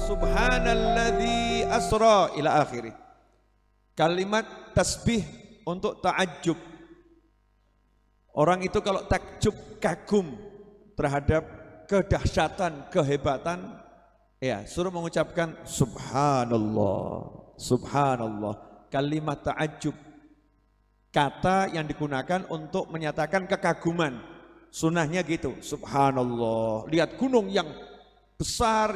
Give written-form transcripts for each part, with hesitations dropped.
subhanalladzi asra ila akhirih. Kalimat tasbih untuk ta'ajjub. Orang itu kalau takjub, kagum terhadap kedahsyatan, kehebatan, ya suruh mengucapkan subhanallah, subhanallah. Kalimat ta'ajjub, kata yang digunakan untuk menyatakan kekaguman. Sunnahnya gitu, subhanallah. Lihat gunung yang besar,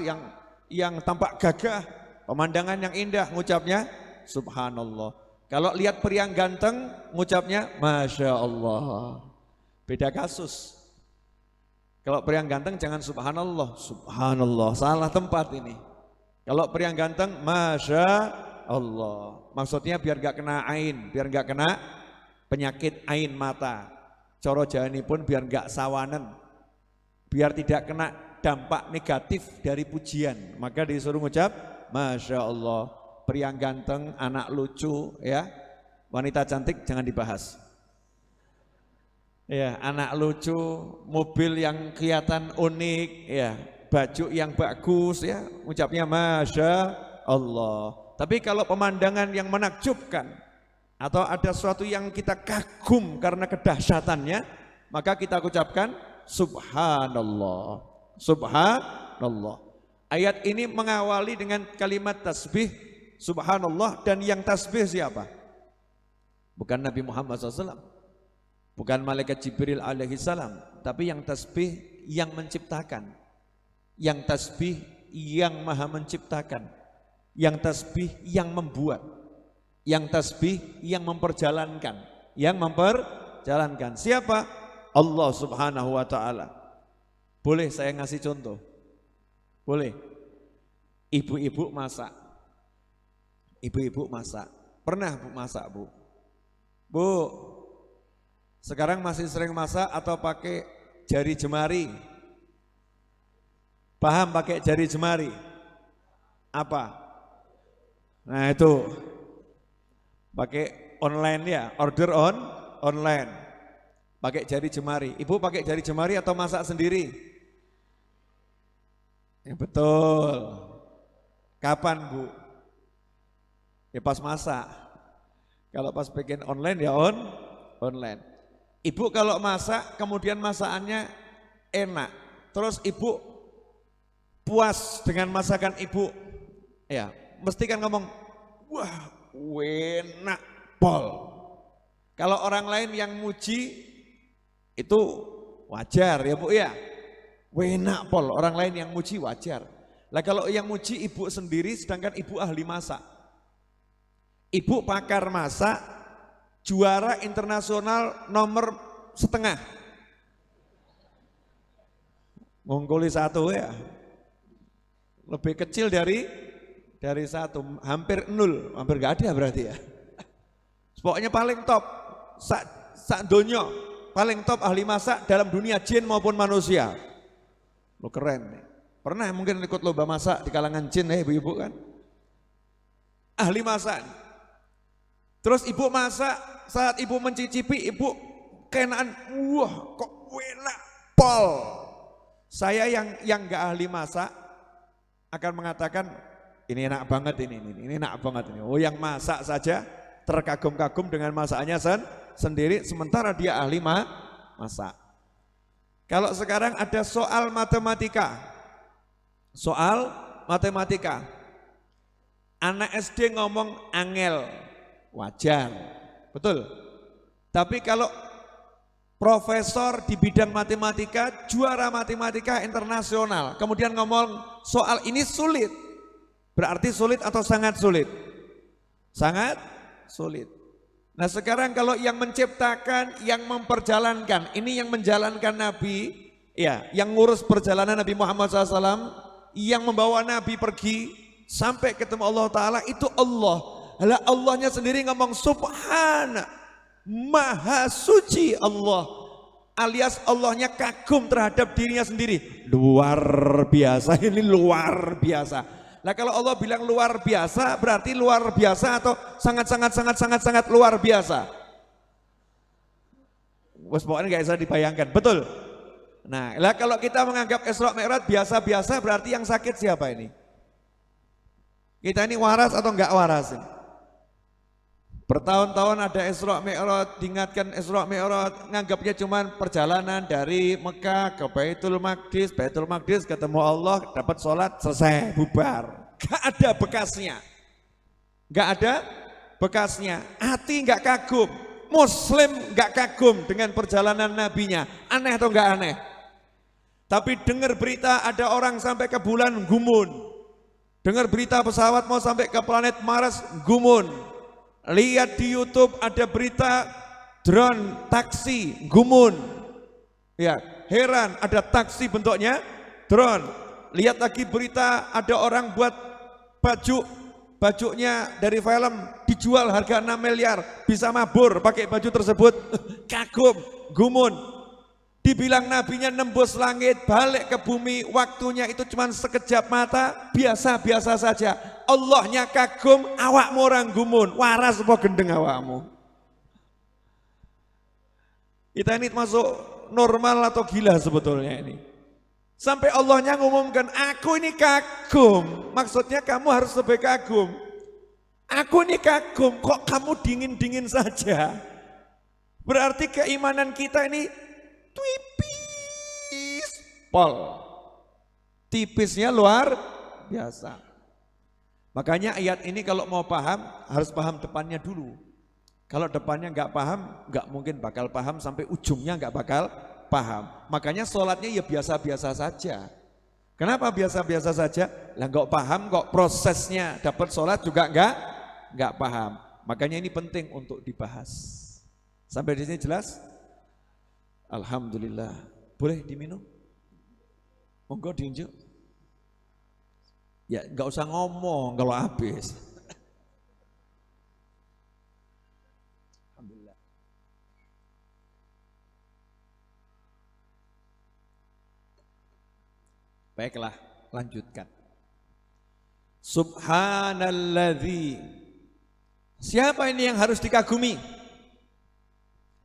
yang tampak gagah, pemandangan yang indah, ngucapnya subhanallah. Kalau lihat pria yang ganteng, ngucapnya masya Allah. Beda kasus. Kalau pria yang ganteng jangan subhanallah, subhanallah, salah tempat ini. Kalau pria yang ganteng, masya Allah. Maksudnya biar gak kena ain, biar gak kena penyakit ain mata. Coro jani pun biar gak sawanen, biar tidak kena dampak negatif dari pujian. Maka disuruh ngucap masya Allah. Pria yang ganteng, anak lucu, ya, wanita cantik jangan dibahas. Ya, anak lucu, mobil yang kelihatan unik, ya, baju yang bagus, ya, ucapnya masya Allah. Tapi kalau pemandangan yang menakjubkan atau ada sesuatu yang kita kagum karena kedahsyatannya, maka kita ucapkan subhanallah, subhanallah. Ayat ini mengawali dengan kalimat tasbih subhanallah, dan yang tasbih siapa? Bukan Nabi Muhammad SAW, bukan malaikat Jibril alaihi salam, tapi yang tasbih yang menciptakan, yang tasbih yang maha menciptakan, yang tasbih yang membuat, yang tasbih yang memperjalankan, siapa? Allah subhanahu wa ta'ala. Boleh saya ngasih contoh? Boleh. Ibu-ibu masak. Ibu-ibu masak. Pernah Bu masak, Bu? Bu, sekarang masih sering masak atau pakai jari jemari? Paham pakai jari jemari? Apa? Nah itu, pakai online ya, order online. Pakai jari jemari. Ibu pakai jari jemari atau masak sendiri? Ya, betul. Kapan Bu? Ya pas masak. Kalau pas bikin online ya online. Ibu kalau masak kemudian masakannya enak, terus ibu puas dengan masakan ibu, ya mesti kan ngomong, wah enak pol. Kalau orang lain yang muji itu wajar ya Bu ya, enak pol, orang lain yang muji wajar. Lah kalau yang muji ibu sendiri sedangkan ibu ahli masak, ibu pakar masak, juara internasional nomor setengah, ngungkuli satu ya, lebih kecil dari satu, hampir nol, hampir gak ada berarti ya. Pokoknya paling top, sak donya, paling top ahli masak dalam dunia jin maupun manusia. Lo keren nih. Pernah mungkin ikut lomba masak di kalangan jin ya ibu-ibu kan? Ahli masak. Terus ibu masak, saat ibu mencicipi, ibu kenaan, wah kok enak pol. Saya yang gak ahli masak akan mengatakan ini enak banget ini enak banget ini. Oh yang masak saja terkagum-kagum dengan masakannya sendiri, sementara dia ahli masak. Kalau sekarang ada soal matematika, anak SD ngomong angel, wajar, betul. Tapi kalau profesor di bidang matematika, juara matematika internasional, kemudian ngomong soal ini sulit, berarti sulit atau sangat sulit? Sangat sulit. Nah sekarang kalau yang menciptakan, yang memperjalankan, ini yang menjalankan Nabi, ya, yang ngurus perjalanan Nabi Muhammad SAW, yang membawa Nabi pergi sampai ketemu Allah Ta'ala, itu Allah. Lah Allahnya sendiri ngomong subhana, maha suci Allah, alias Allahnya kagum terhadap dirinya sendiri. Luar biasa, ini luar biasa. Nah kalau Allah bilang luar biasa, berarti luar biasa atau sangat luar biasa. Wes pokoknya gak bisa dibayangkan, betul. Nah, lah kalau kita menganggap Isra Mi'raj biasa-biasa, berarti yang sakit siapa ini? Kita ini waras atau enggak waras? Bertahun-tahun ada Isra Mi'raj, diingatkan Isra Mi'raj, nganggapnya cuma perjalanan dari Mekah ke Baitul Maqdis ketemu Allah, dapat sholat, selesai, bubar. Gak ada bekasnya. Gak ada bekasnya. Hati gak kagum, Muslim gak kagum dengan perjalanan nabinya. Aneh atau enggak aneh? Tapi dengar berita ada orang sampai ke bulan, gumun. Dengar berita pesawat mau sampai ke planet Mars, gumun. Lihat di YouTube ada berita drone taksi, gumun. Ya, heran ada taksi bentuknya drone. Lihat lagi berita ada orang buat bajunya dari film dijual harga 6 miliar, bisa mabur pakai baju tersebut. Kagum, gumun. Dibilang nabinya nembus langit, balik ke bumi, waktunya itu cuma sekejap mata, biasa-biasa saja. Allahnya kagum, awakmu orang gumun, waras apa gendeng awakmu. Kita ini masuk normal atau gila sebetulnya ini. Sampai Allahnya ngumumkan, aku ini kagum, maksudnya kamu harus lebih kagum. Aku ini kagum, kok kamu dingin-dingin saja. Berarti keimanan kita ini tipis, pol. Tipisnya luar biasa. Makanya ayat ini kalau mau paham, harus paham depannya dulu. Kalau depannya nggak paham, nggak mungkin bakal paham sampai ujungnya nggak bakal paham. Makanya sholatnya ya biasa-biasa saja. Kenapa biasa-biasa saja? Lah nggak paham kok prosesnya dapat sholat juga nggak paham. Makanya ini penting untuk dibahas. Sampai di sini jelas? Alhamdulillah. Boleh diminum? Monggo diunjuk. Ya nggak usah ngomong kalau habis. Alhamdulillah. Baiklah, lanjutkan. Subhanalladzi. Siapa ini yang harus dikagumi?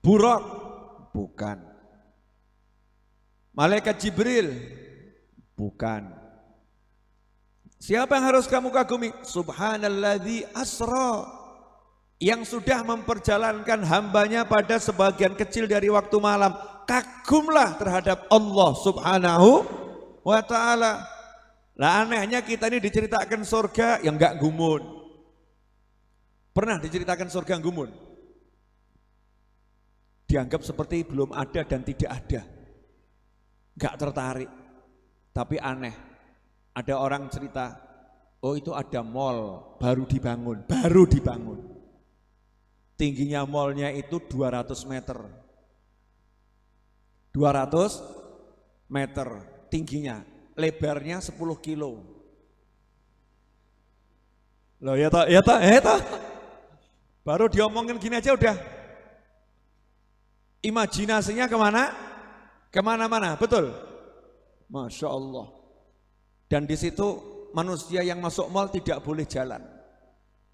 Buraq? Bukan. Malaikat Jibril? Bukan. Siapa yang harus kamu kagumi? Subhanalladzi asra, yang sudah memperjalankan hambanya pada sebagian kecil dari waktu malam. Kagumlah terhadap Allah subhanahu wa ta'ala. Lah anehnya kita ini diceritakan surga yang enggak gumun. Pernah diceritakan surga yang gumun? Dianggap seperti belum ada dan tidak ada. Enggak tertarik. Tapi aneh. Ada orang cerita, oh itu ada mall baru dibangun. Tingginya mallnya itu 200 meter. 200 meter tingginya, lebarnya 10 kilo. Loh ya toh. Baru diomongin gini aja udah. Imajinasinya kemana? Kemana-mana, betul? Masya Allah. Dan di situ manusia yang masuk mal tidak boleh jalan.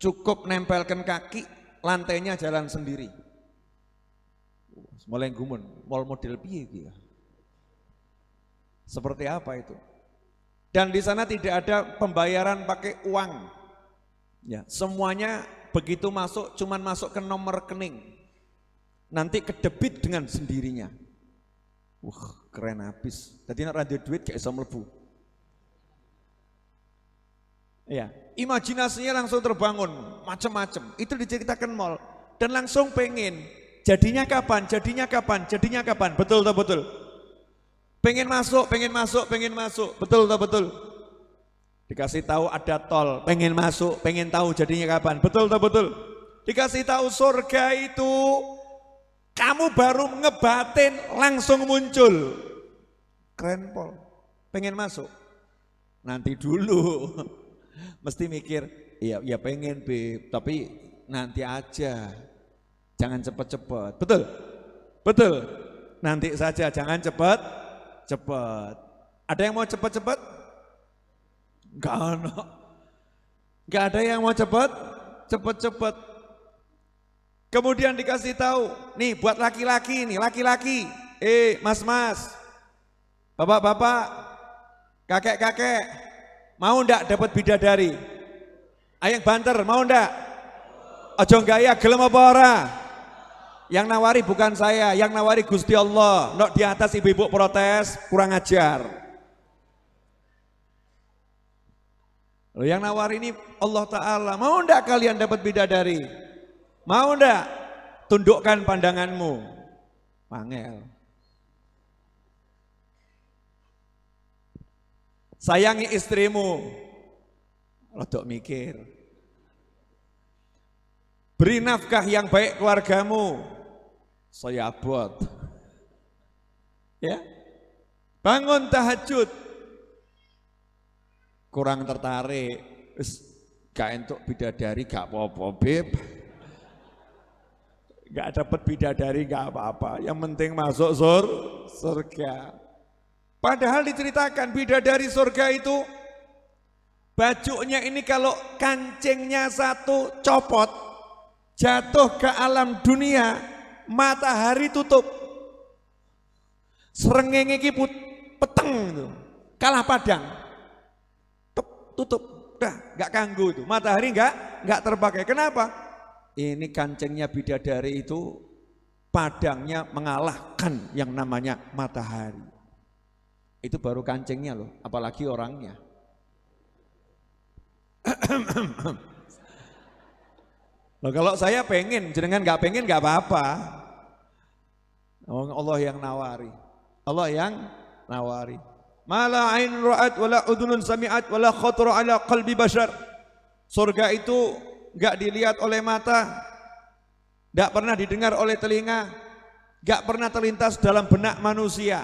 Cukup nempelkan kaki, lantainya jalan sendiri. Mulai gumun, mal model piye gitu. Seperti apa itu? Dan di sana tidak ada pembayaran pakai uang. Ya, semuanya begitu masuk cuman masuk ke nomor rekening. Nanti kedebit dengan sendirinya. Keren habis. Tadi nak radio duit kayak iso mlebu. Ya, imajinasinya langsung terbangun, macam-macam. Itu diceritakan mal dan langsung pengen. Jadinya kapan? Betul atau betul? Pengen masuk. Betul atau betul? Dikasih tahu ada tol, pengen masuk, pengen tahu jadinya kapan? Betul atau betul? Dikasih tahu surga itu kamu baru ngebatin langsung muncul. Keren pol. Pengen masuk. Nanti dulu. Mesti mikir, iya pengen Beb, tapi nanti aja, jangan cepet-cepet, betul, nanti saja, jangan cepet. Ada yang mau cepet-cepet? Enggak ada yang mau cepet. Kemudian dikasih tahu, nih buat laki-laki, mas, bapak-bapak, kakek-kakek, mau enggak dapat bidadari? Ayang banter, mau ndak? Ojo gaya, gelem apa ora? Yang nawari bukan saya, yang nawari Gusti Allah. Nok di atas ibu-ibu protes, kurang ajar. Loh, yang nawari ini Allah Ta'ala. Mau ndak kalian dapat bidadari? Mau ndak? Tundukkan pandanganmu. Mangel. Sayangi istrimu. Rodok mikir. Beri nafkah yang baik keluargamu. Saya abot. Ya. Bangun tahajud. Kurang tertarik. Gak entuk bidadari gak apa-apa, Beb. Gak dapat bidadari gak apa-apa. Yang penting masuk surga. Padahal diceritakan bidadari surga itu bajunya ini kalau kancingnya satu copot, jatuh ke alam dunia, matahari tutup. Srengenge iki peteng itu, kalah padang. Tutup, udah nggak kanggu itu. Matahari nggak terpakai. Kenapa? Ini kancingnya bidadari itu padangnya mengalahkan yang namanya matahari. Itu baru kancingnya loh, apalagi orangnya. Loh, kalau saya pengen, jenengan nggak pengen nggak apa-apa. Allah yang nawari. Allah yang nawari. Mala ain ra'at wala udhunun sami'at wala khatara ala qalbi bashar. Surga itu nggak dilihat oleh mata, nggak pernah didengar oleh telinga, nggak pernah terlintas dalam benak manusia.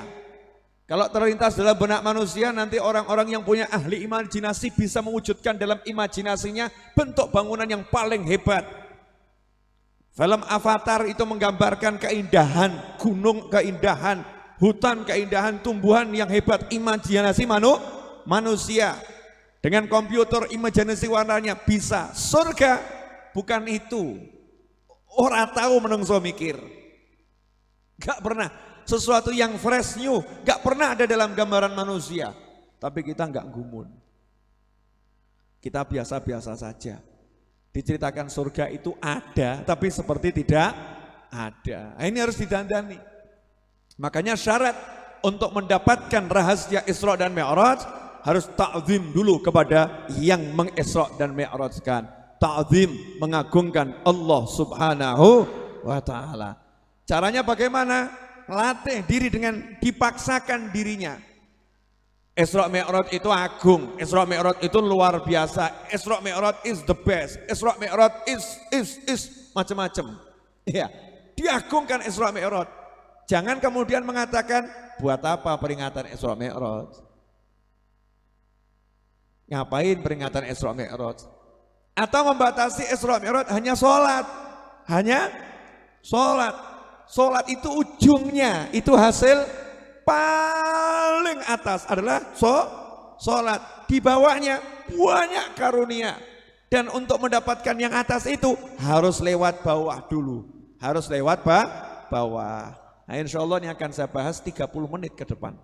Kalau terlintas dalam benak manusia, nanti orang-orang yang punya ahli imajinasi bisa mewujudkan dalam imajinasinya bentuk bangunan yang paling hebat. Film Avatar itu menggambarkan keindahan gunung, keindahan hutan, keindahan tumbuhan yang hebat. Imajinasi manusia dengan komputer imajinasi warnanya bisa. Surga bukan itu. Orang tahu menungso mikir, gak pernah. Sesuatu yang fresh new, gak pernah ada dalam gambaran manusia. Tapi kita gak gumun. Kita biasa-biasa saja. Diceritakan surga itu ada, tapi seperti tidak ada. Nah, ini harus didandani. Makanya syarat untuk mendapatkan rahasia Isra dan Mi'raj harus ta'zim dulu kepada yang mengisra dan mi'rajkan. Ta'zim, mengagungkan Allah Subhanahu wa ta'ala. Caranya bagaimana? Latih diri dengan dipaksakan dirinya. Isra Mi'raj itu agung, Isra Mi'raj itu luar biasa, Isra Mi'raj is the best, Isra Mi'raj is macam-macam. Ya, diagungkan Isra Mi'raj. Jangan kemudian mengatakan buat apa peringatan Isra Mi'raj? Ngapain peringatan Isra Mi'raj? Atau membatasi Isra Mi'raj hanya sholat, hanya sholat. Sholat itu ujungnya, itu hasil paling atas adalah sholat. Di bawahnya banyak karunia. Dan untuk mendapatkan yang atas itu harus lewat bawah dulu. Harus lewat bawah. Nah, insya Allah ini akan saya bahas 30 menit ke depan.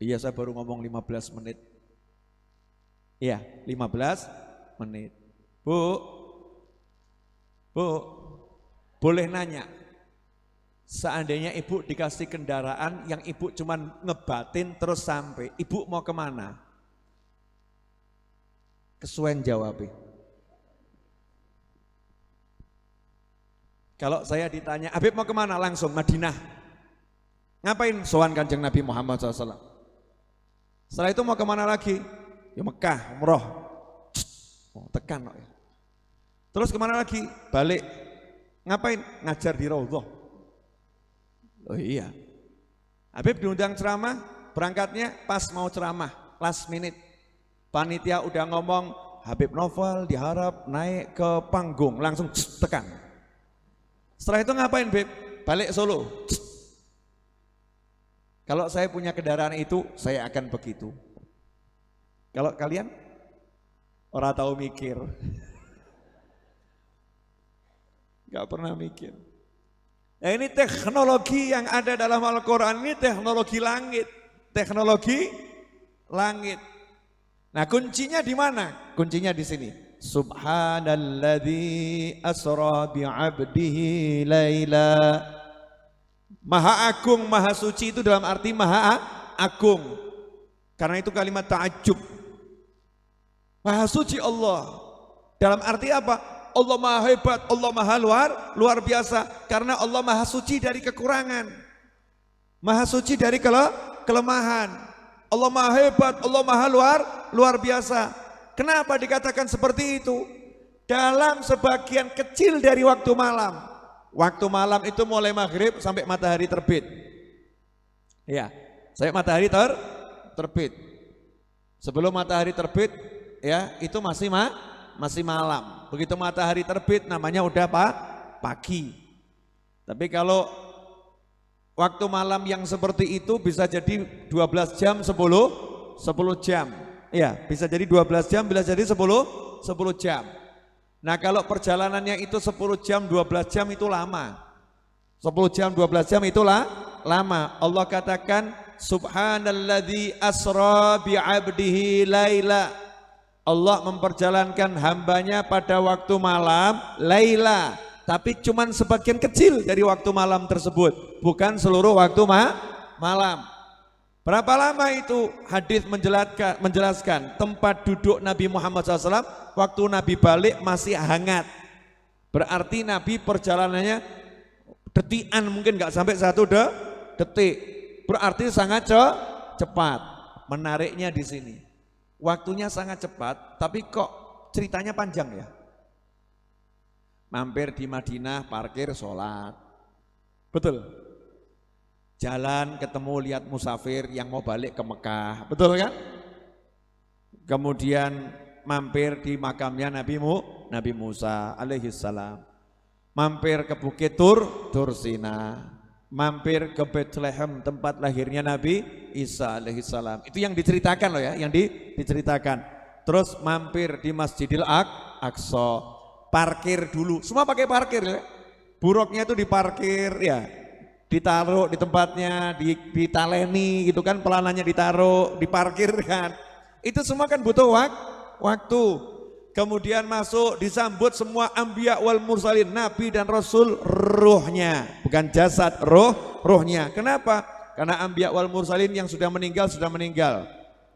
Iya, saya baru ngomong 15 menit. Iya, 15 menit. Bu, boleh nanya, seandainya ibu dikasih kendaraan yang ibu cuman ngebatin terus sampai, ibu mau kemana? Kesuwen jawabnya. Kalau saya ditanya, Habib mau kemana? Langsung Madinah. Ngapain? Sowan Kanjeng Nabi Muhammad SAW. Setelah itu mau kemana lagi? Ya Mekah, umroh. Tekan. Terus kemana lagi? Balik. Ngapain? Ngajar di Raudhah. Oh iya. Habib diundang ceramah, berangkatnya pas mau ceramah, last minute. Panitia udah ngomong, Habib Novel diharap naik ke panggung, langsung tekan. Setelah itu ngapain, Beb? Balik Solo. Kalau saya punya kendaraan itu, saya akan begitu. Kalau kalian? Orang tahu mikir. Gak pernah mikir. Nah, ini teknologi yang ada dalam Al-Quran, ini teknologi langit. Teknologi langit. Nah, kuncinya di mana? Kuncinya di sini. Subhanalladzi asra bi'abdihi laila. Maha agung, maha suci itu dalam arti maha agung. Karena itu kalimat ta'ajub. Maha suci Allah. Dalam arti apa? Allah maha hebat, Allah maha luar biasa. Karena Allah maha suci dari kekurangan. Maha suci dari kelemahan. Allah maha hebat, Allah maha luar biasa. Kenapa dikatakan seperti itu? Dalam sebagian kecil dari waktu malam. Waktu malam itu mulai maghrib sampai matahari terbit. Ya, sampai matahari terbit. Sebelum matahari terbit, ya itu masih malam. Begitu matahari terbit namanya udah pagi. Tapi kalau waktu malam yang seperti itu bisa jadi 12 jam 10 jam. Ya, bisa jadi 12 jam, bisa jadi 10 jam. Nah, kalau perjalanannya itu 10 jam, 12 jam itu lama. 10 jam, 12 jam itulah lama. Allah katakan subhanalladzi asra bi'abdihi laila. Allah memperjalankan hambanya pada waktu malam laila. Tapi cuman sebagian kecil dari waktu malam tersebut, bukan seluruh waktu malam. Berapa lama itu? Hadis menjelaskan tempat duduk Nabi Muhammad SAW waktu Nabi balik masih hangat. Berarti Nabi perjalanannya detikan, mungkin nggak sampai 1 detik. Berarti sangat cepat. Menariknya di sini, waktunya sangat cepat, tapi kok ceritanya panjang ya? Mampir di Madinah, parkir, sholat. Betul? Jalan ketemu lihat musafir yang mau balik ke Mekah. Betul kan? Kemudian mampir di makamnya Nabi Musa alaihi salam. Mampir ke Bukit Tur Sina. Mampir ke Bethlehem tempat lahirnya Nabi Isa alaihi salam. Itu yang diceritakan loh ya, yang diceritakan. Terus mampir di Masjidil Aqsa. Parkir dulu, semua pakai parkir ya. Buruknya itu diparkir ya, ditaruh di tempatnya, ditaleni gitu kan, pelanannya ditaruh, diparkirkan. Itu semua kan butuh waktu. Kemudian masuk, disambut semua anbiya wal mursalin, nabi dan rasul, ruhnya, bukan jasad, ruhnya. Kenapa? Karena anbiya wal mursalin yang sudah meninggal,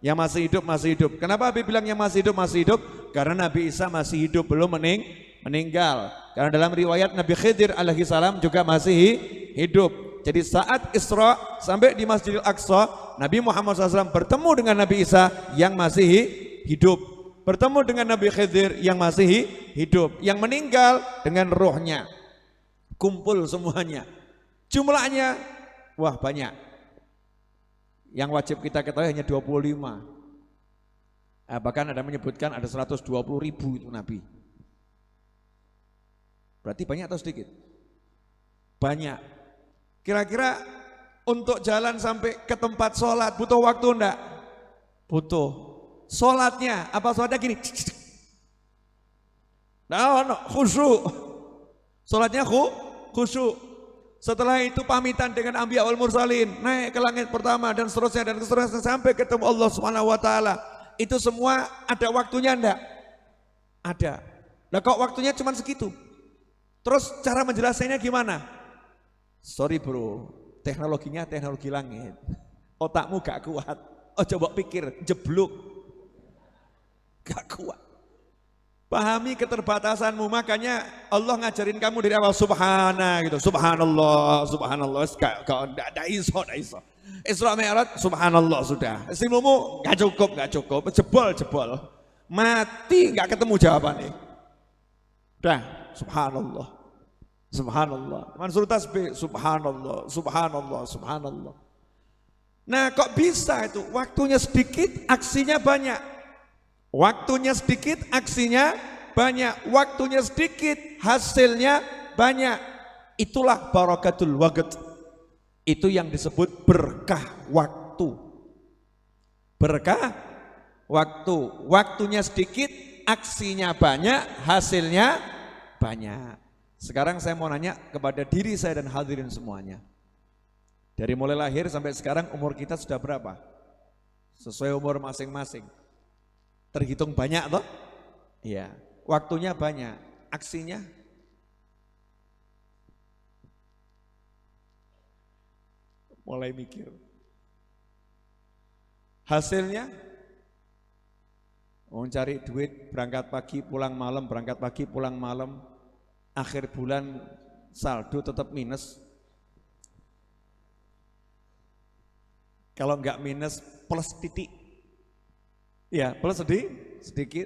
yang masih hidup. Kenapa Habib bilang yang masih hidup? Karena Nabi Isa masih hidup, belum meninggal. Karena dalam riwayat Nabi Khidir alaihi salam juga masih hidup. Jadi saat Isra sampai di Masjidil Aqsa, Nabi Muhammad SAW bertemu dengan Nabi Isa yang masih hidup. Bertemu dengan Nabi Khidir yang masih hidup. Yang meninggal dengan rohnya. Kumpul semuanya. Jumlahnya, wah banyak. Yang wajib kita ketahui hanya 25. Bahkan ada menyebutkan ada 120.000 itu Nabi. Berarti banyak atau sedikit? Banyak. Kira-kira untuk jalan sampai ke tempat sholat butuh waktu enggak? Butuh. Sholatnya, apa sholatnya gini? Nah, khusyuk. Sholatnya khusyuk. Setelah itu pamitan dengan anbiya wal mursalin, naik ke langit pertama dan seterusnya sampai ketemu Allah Subhanahu wa taala. Itu semua ada waktunya enggak? Ada. Nah kok waktunya cuma segitu? Terus cara menjelaskannya gimana? Sorry bro, teknologinya teknologi langit. Otakmu gak kuat. Oh coba pikir, jeblok. Gak kuat. Pahami keterbatasanmu, makanya Allah ngajarin kamu dari awal subhana gitu. Subhanallah. Gak iso. Isra Mi'raj subhanallah sudah. Ilmumu gak cukup. Jebol. Mati gak ketemu jawabannya. Udah, subhanallah. Mansur tasbih subhanallah. Nah, kok bisa itu? Waktunya sedikit, aksinya banyak. Waktunya sedikit, aksinya banyak. Waktunya sedikit, hasilnya banyak. Itulah barakatul waqt. Itu yang disebut berkah waktu. Berkah waktu. Waktunya sedikit, aksinya banyak, hasilnya banyak. Sekarang saya mau nanya kepada diri saya dan hadirin semuanya. Dari mulai lahir sampai sekarang umur kita sudah berapa? Sesuai umur masing-masing. Terhitung banyak toh? Iya, waktunya banyak, aksinya mulai mikir. Hasilnya mau cari duit, berangkat pagi pulang malam, berangkat pagi pulang malam, akhir bulan saldo tetap minus. Kalau enggak minus plus titik. Ya, plus sedikit.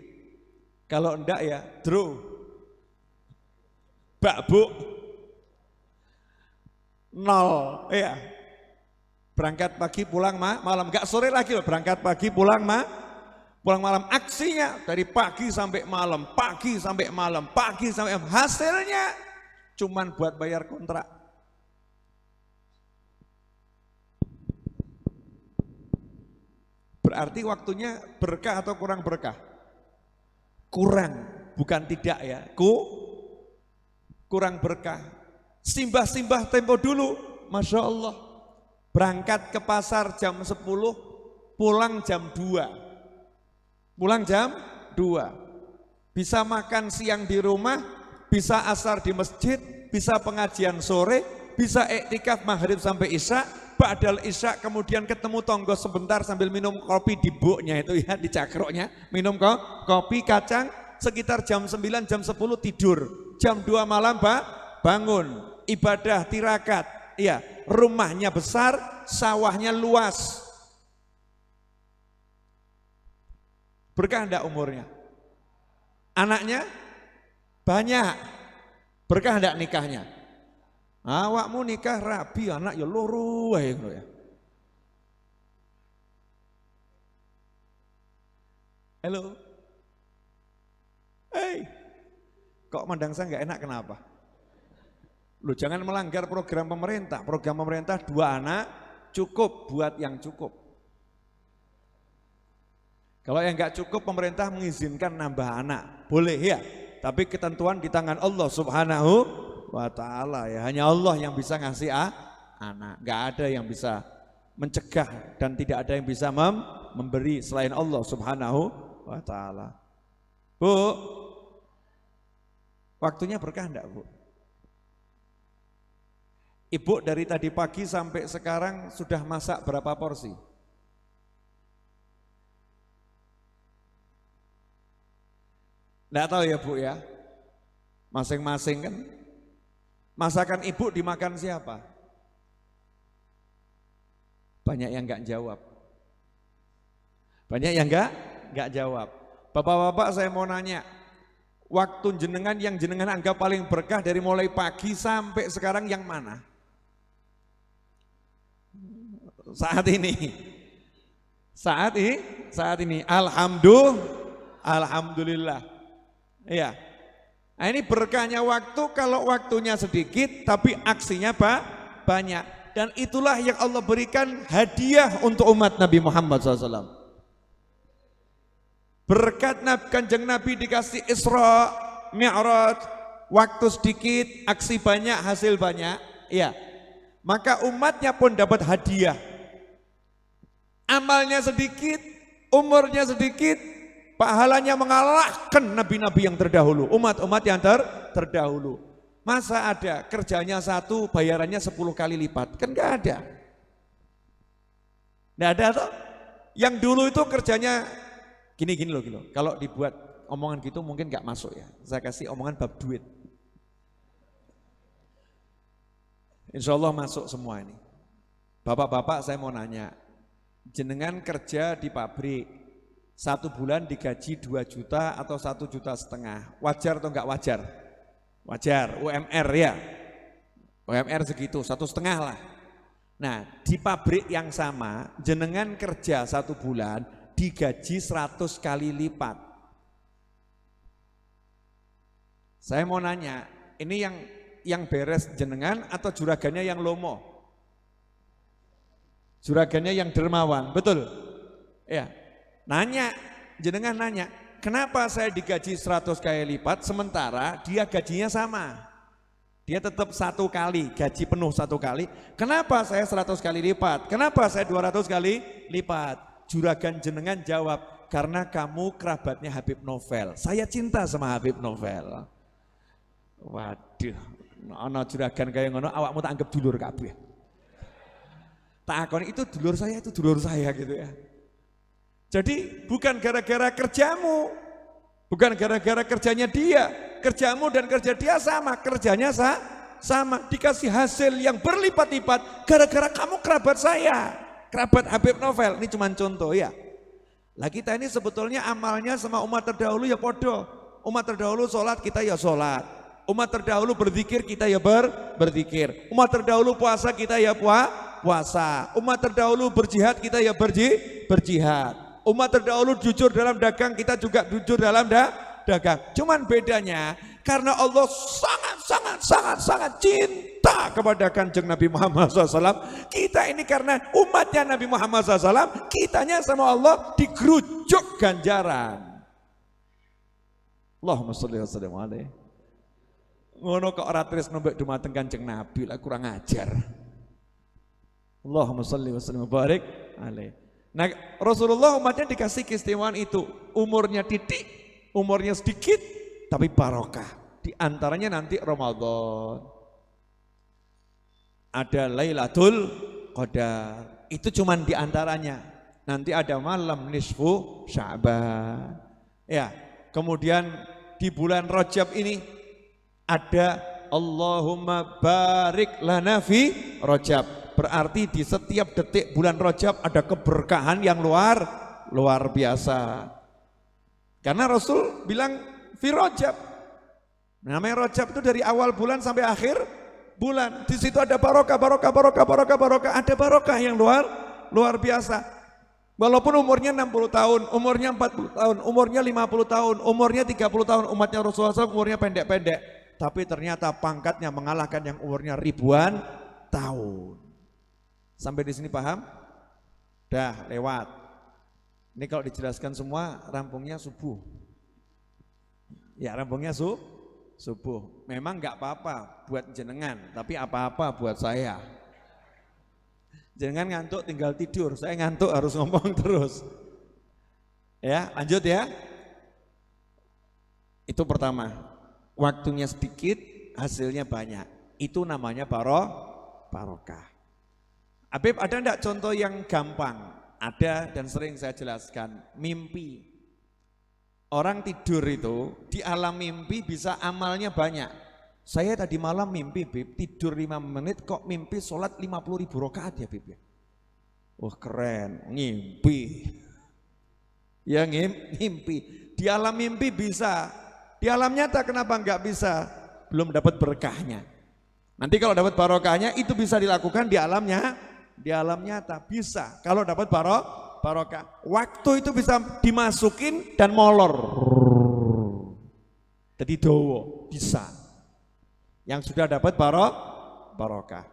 Kalau enggak ya draw. Bakbu nol, ya. Berangkat pagi pulang malam, enggak sore lagi loh, berangkat pagi pulang malam. Aksinya dari pagi sampai malam, pagi sampai malam, pagi sampai malam. Hasilnya cuman buat bayar kontrak. Berarti waktunya berkah atau kurang berkah? Kurang, bukan tidak ya. Kurang berkah. Simbah-simbah tempo dulu, Masya Allah. Berangkat ke pasar jam 10, pulang jam 2. Pulang jam 2. Bisa makan siang di rumah, bisa asar di masjid, bisa pengajian sore, bisa iktikaf maghrib sampai isya, ba'dal isya kemudian ketemu tonggo sebentar sambil minum kopi di buknya itu ya, di cakroknya, minum kopi kacang, sekitar jam 9, jam 10 tidur, jam 2 malam bangun, ibadah tirakat, ya, rumahnya besar, sawahnya luas. Berkah enggak umurnya? Anaknya banyak. Berkah enggak nikahnya? Awakmu nikah rabi anak ya loro wae ngono ya. Halo. Hey. Kok mandang saya enggak enak kenapa? Lu jangan melanggar program pemerintah. Program pemerintah 2 anak cukup buat yang cukup. Kalau yang enggak cukup pemerintah mengizinkan nambah anak. Boleh ya. Tapi ketentuan di tangan Allah Subhanahu wa ta'ala ya, hanya Allah yang bisa ngasih anak, nggak ada yang bisa mencegah dan tidak ada yang bisa memberi selain Allah Subhanahu wa ta'ala. Bu, waktunya berkah enggak Bu? Ibu dari tadi pagi sampai sekarang sudah masak berapa porsi? Enggak tahu ya Bu ya, masing-masing kan. Masakan ibu dimakan siapa? Banyak yang enggak jawab. Banyak yang enggak jawab. Bapak-bapak saya mau nanya, waktu jenengan yang jenengan anggap paling berkah dari mulai pagi sampai sekarang yang mana? Saat ini. Saat ini. Alhamdulillah. Iya. Nah, ini berkahnya waktu, kalau waktunya sedikit tapi aksinya banyak. Dan itulah yang Allah berikan hadiah untuk umat Nabi Muhammad SAW. Berkat Kanjeng Nabi dikasih Isra, Mi'raj, waktu sedikit, aksi banyak, hasil banyak. Ya, maka umatnya pun dapat hadiah. Amalnya sedikit, umurnya sedikit, pahalanya mengalahkan nabi-nabi yang terdahulu, umat-umat yang terdahulu. Masa ada kerjanya 1, bayarannya 10 kali lipat? Kan enggak ada. Enggak ada toh? Yang dulu itu kerjanya gini loh. Kalau dibuat omongan gitu mungkin enggak masuk ya. Saya kasih omongan bab duit. Insya Allah masuk semua ini. Bapak-bapak saya mau nanya, jenengan kerja di pabrik, 1 bulan digaji 2 juta atau 1,5 juta, wajar atau enggak wajar? Wajar, UMR ya, UMR segitu, 1,5 lah. Nah di pabrik yang sama, jenengan kerja 1 bulan digaji 100 kali lipat. Saya mau nanya, ini yang beres jenengan atau juragannya yang lomo? Juragannya yang dermawan, betul? Ya. Nanya, jenengan nanya, kenapa saya digaji 100 kali lipat sementara dia gajinya sama? Dia tetap 1 kali, gaji penuh 1 kali. Kenapa saya 100 kali lipat? Kenapa saya 200 kali lipat? Juragan jenengan jawab, Karena kamu kerabatnya Habib Novel. Saya cinta sama Habib Novel. Waduh, ana juragan kaya ngono awakmu tak anggap dulur kabeh. Tak akoni itu dulur saya gitu ya. Jadi bukan gara-gara kerjamu, bukan gara-gara kerjanya dia, kerjamu dan kerja dia sama, kerjanya sama, dikasih hasil yang berlipat-lipat gara-gara kamu kerabat saya, kerabat Habib Novel. Ini cuma contoh ya. Lah kita ini sebetulnya amalnya sama umat terdahulu ya podo. Umat terdahulu sholat, kita ya sholat. Umat terdahulu berzikir, kita ya berzikir. Umat terdahulu puasa, kita ya puasa. Umat terdahulu berjihad, kita ya berjihad. Umat terdahulu jujur dalam dagang, kita juga jujur dalam dagang. Cuman bedanya karena Allah sangat cinta kepada Kanjeng Nabi Muhammad SAW. Kita ini karena umatnya Nabi Muhammad SAW, kitanya sama Allah digerujuk ganjaran. Allahumma sholli wa sallim alaihi. Ngono kok ora tresno mbek dumateng Kanjeng Nabi lah kurang ajar. Allahumma sholli wa sallim barik alaihi. Nah, Rasulullah umatnya dikasih keistimewaan itu, umurnya titik, umurnya sedikit tapi barokah. Di antaranya nanti Ramadan. Ada Lailatul Qadar. Itu cuman di antaranya. Nanti ada malam nisfu Sya'ban. Ya, kemudian di bulan Rajab ini ada Allahumma barik lana fi Rajab. Berarti di setiap detik bulan Rajab ada keberkahan yang luar biasa. Karena Rasul bilang fi Rajab. Namanya Rajab itu dari awal bulan sampai akhir bulan. Di situ ada barokah, ada barokah yang luar biasa. Walaupun umurnya 60 tahun, umurnya 40 tahun, umurnya 50 tahun, umurnya 30 tahun, umatnya Rasulullah SAW umurnya pendek-pendek. Tapi ternyata pangkatnya mengalahkan yang umurnya ribuan tahun. Sampai di sini paham? Dah lewat. Ini kalau dijelaskan semua rampungnya subuh. Ya rampungnya subuh. Memang nggak apa-apa buat jenengan, tapi apa-apa buat saya. Jenengan ngantuk tinggal tidur, saya ngantuk harus ngomong terus. Ya lanjut ya. Itu pertama. Waktunya sedikit, hasilnya banyak. Itu namanya barokah. Habib, ada enggak contoh yang gampang? Ada dan sering saya jelaskan. Mimpi. Orang tidur itu di alam mimpi bisa amalnya banyak. Saya tadi malam mimpi, Bib, tidur 5 menit kok mimpi sholat 50.000 rakaat ya, Bib ya. Wah keren, ngimpi. Ya ngimpi. Di alam mimpi bisa. Di alam nyata kenapa enggak bisa? Belum dapat berkahnya. Nanti kalau dapat barokahnya itu bisa dilakukan di alamnya, di alam nyata bisa. Kalau dapat barokah, waktu itu bisa dimasukin dan molor. Jadi dowo bisa. Yang sudah dapat barokah.